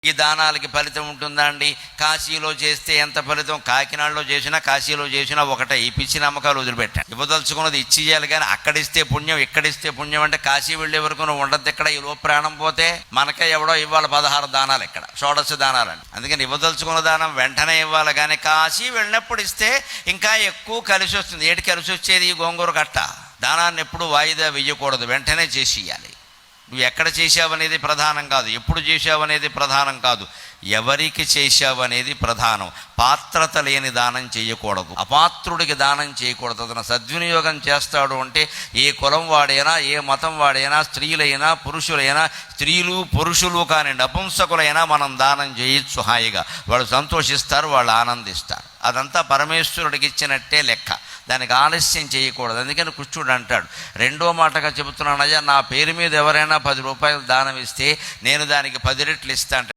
ఈ దానాలకి ఫలితం ఉంటుందా అండి? కాశీలో చేస్తే ఎంత ఫలితం, కాకినాడలో చేసినా కాశీలో చేసినా ఒకటే. ఈ పిచ్చి నమ్మకాలు వదిలిపెట్టాను. ఇవ్వదలుచుకున్నది ఇచ్చి చేయాలి, కానీ అక్కడిస్తే పుణ్యం ఇక్కడిస్తే పుణ్యం అంటే కాశీ వెళ్ళే వరకు నువ్వు ఉండద్దు ఇక్కడ. ఈ లోపు ప్రాణం పోతే మనకే ఎవడో ఇవ్వాలి 16 దానాలు ఇక్కడ, షోడశ దానాలండి. అందుకని ఇవ్వదలుచుకున్న దానం వెంటనే ఇవ్వాలి, కానీ కాశీ వెళ్ళినప్పుడు ఇస్తే ఇంకా ఎక్కువ కలిసి వస్తుంది. ఏటి కలిసి వచ్చేది? ఈ గోంగూర కట్ట. దానాన్ని ఎప్పుడు వాయిదా వేయకూడదు, వెంటనే చేసి ఇవ్వాలి. నువ్వు ఎక్కడ చేసావనేది ప్రధానం కాదు, ఎప్పుడు చేసావనేది ప్రధానం కాదు, ఎవరికి చేశావనేది ప్రధానం. పాత్రత లేని దానం చేయకూడదు, అపాత్రుడికి దానం చేయకూడదు. అతను సద్వినియోగం చేస్తాడు అంటే ఏ కులం వాడైనా, ఏ మతం వాడైనా, స్త్రీలైనా పురుషులైనా, స్త్రీలు పురుషులు కానీ నపుంసకులైనా మనం దానం చేయొచ్చు హాయిగా. వాళ్ళు సంతోషిస్తారు, వాళ్ళు ఆనందిస్తారు. అదంతా పరమేశ్వరుడికి ఇచ్చినట్టే లెక్క, దానికి ఆలస్యం చేయకూడదు. అందుకని కృష్ణుడు అంటాడు, రెండో మాటగా చెబుతున్నానయ్యా, నా పేరు మీద ఎవరైనా 10 రూపాయలు దానం ఇస్తే నేను దానికి 10 రెట్లు ఇస్తాను.